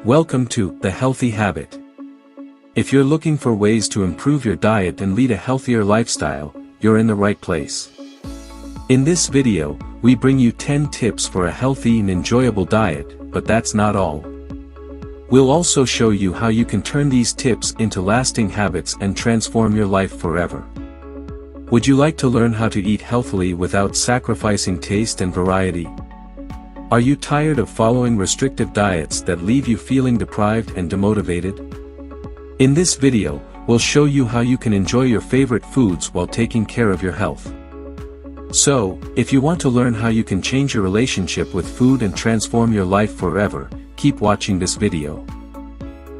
Welcome to The Healthy Habit. If you're looking for ways to improve your diet and lead a healthier lifestyle, you're in the right place. In this video, we bring you 10 tips for a healthy and enjoyable diet, but that's not all. We'll also show you how you can turn these tips into lasting habits and transform your life forever. Would you like to learn how to eat healthily without sacrificing taste and variety? Are you tired of following restrictive diets that leave you feeling deprived and demotivated? In this video, we'll show you how you can enjoy your favorite foods while taking care of your health. So, if you want to learn how you can change your relationship with food and transform your life forever, keep watching this video.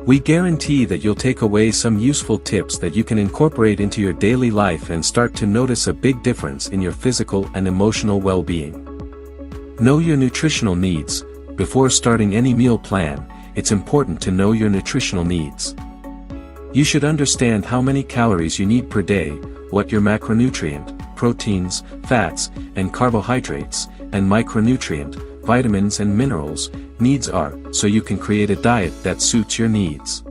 We guarantee that you'll take away some useful tips that you can incorporate into your daily life and start to notice a big difference in your physical and emotional well-being. Know your nutritional needs. Before starting any meal plan, it's important to know your nutritional needs. You should understand how many calories you need per day, what your macronutrient, proteins, fats, and carbohydrates, and micronutrient, vitamins and minerals, needs are, so you can create a diet that suits your needs.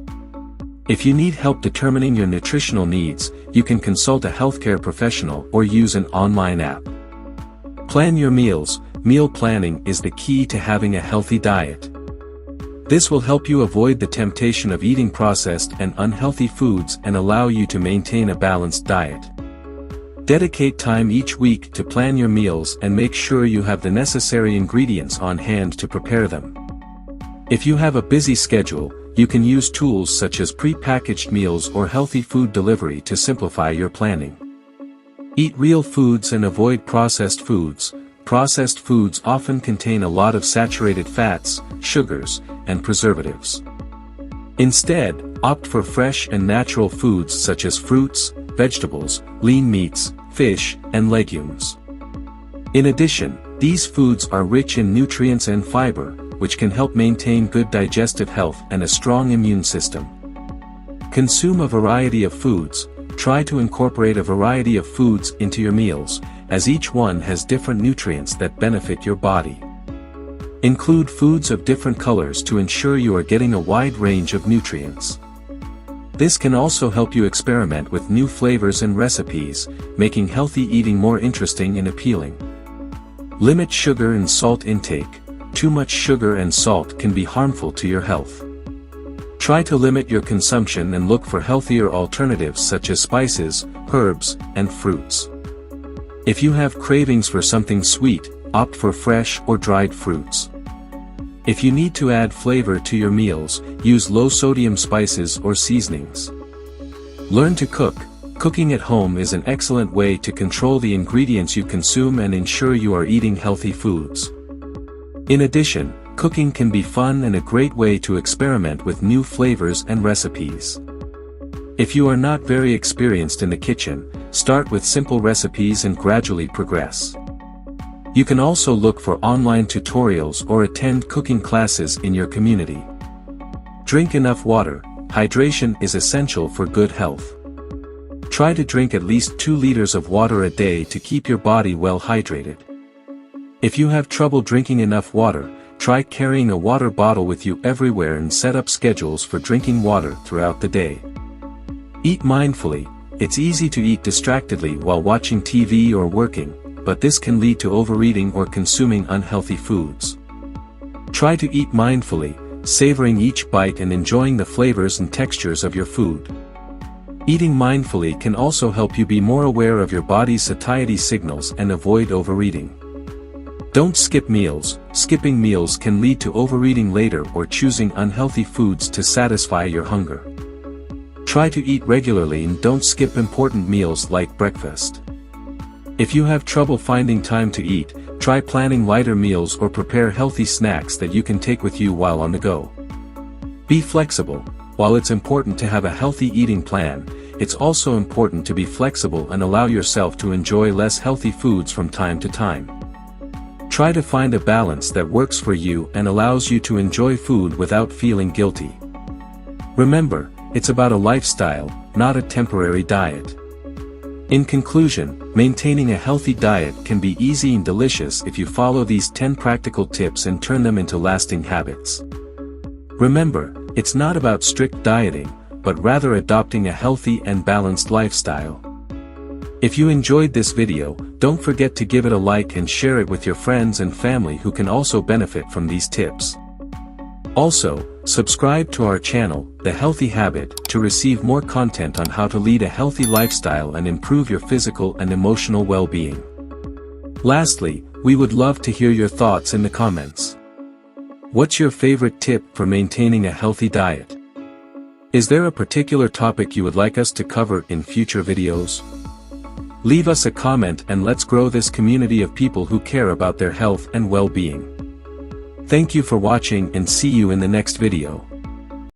If you need help determining your nutritional needs, you can consult a healthcare professional or use an online app. Plan your meals. Meal planning is the key to having a healthy diet. This will help you avoid the temptation of eating processed and unhealthy foods and allow you to maintain a balanced diet. Dedicate time each week to plan your meals and make sure you have the necessary ingredients on hand to prepare them. If you have a busy schedule, you can use tools such as pre-packaged meals or healthy food delivery to simplify your planning. Eat real foods and avoid processed foods. Processed foods often contain a lot of saturated fats, sugars, and preservatives. Instead, opt for fresh and natural foods such as fruits, vegetables, lean meats, fish, and legumes. In addition, these foods are rich in nutrients and fiber, which can help maintain good digestive health and a strong immune system. Consume a variety of foods. Try to incorporate a variety of foods into your meals, as each one has different nutrients that benefit your body. Include foods of different colors to ensure you are getting a wide range of nutrients. This can also help you experiment with new flavors and recipes, making healthy eating more interesting and appealing. Limit sugar and salt intake. Too much sugar and salt can be harmful to your health. Try to limit your consumption and look for healthier alternatives such as spices, herbs, and fruits. If you have cravings for something sweet, opt for fresh or dried fruits. If you need to add flavor to your meals, use low-sodium spices or seasonings. Learn to cook. Cooking at home is an excellent way to control the ingredients you consume and ensure you are eating healthy foods. In addition, cooking can be fun and a great way to experiment with new flavors and recipes. If you are not very experienced in the kitchen, start with simple recipes and gradually progress. You can also look for online tutorials or attend cooking classes in your community. Drink enough water. Hydration is essential for good health. Try to drink at least 2 liters of water a day to keep your body well hydrated. If you have trouble drinking enough water, try carrying a water bottle with you everywhere and set up schedules for drinking water throughout the day. Eat mindfully. It's easy to eat distractedly while watching TV or working, but this can lead to overeating or consuming unhealthy foods. Try to eat mindfully, savoring each bite and enjoying the flavors and textures of your food. Eating mindfully can also help you be more aware of your body's satiety signals and avoid overeating. Don't skip meals. Skipping meals can lead to overeating later or choosing unhealthy foods to satisfy your hunger. Try to eat regularly and don't skip important meals like breakfast. If you have trouble finding time to eat, try planning lighter meals or prepare healthy snacks that you can take with you while on the go. Be flexible. While it's important to have a healthy eating plan, it's also important to be flexible and allow yourself to enjoy less healthy foods from time to time. Try to find a balance that works for you and allows you to enjoy food without feeling guilty. Remember, it's about a lifestyle, not a temporary diet. In conclusion, maintaining a healthy diet can be easy and delicious if you follow these 10 practical tips and turn them into lasting habits. Remember, it's not about strict dieting, but rather adopting a healthy and balanced lifestyle. If you enjoyed this video, don't forget to give it a like and share it with your friends and family who can also benefit from these tips. Also, subscribe to our channel, The Healthy Habit, to receive more content on how to lead a healthy lifestyle and improve your physical and emotional well-being. Lastly, we would love to hear your thoughts in the comments. What's your favorite tip for maintaining a healthy diet? Is there a particular topic you would like us to cover in future videos? Leave us a comment and let's grow this community of people who care about their health and well-being. Thank you for watching and see you in the next video.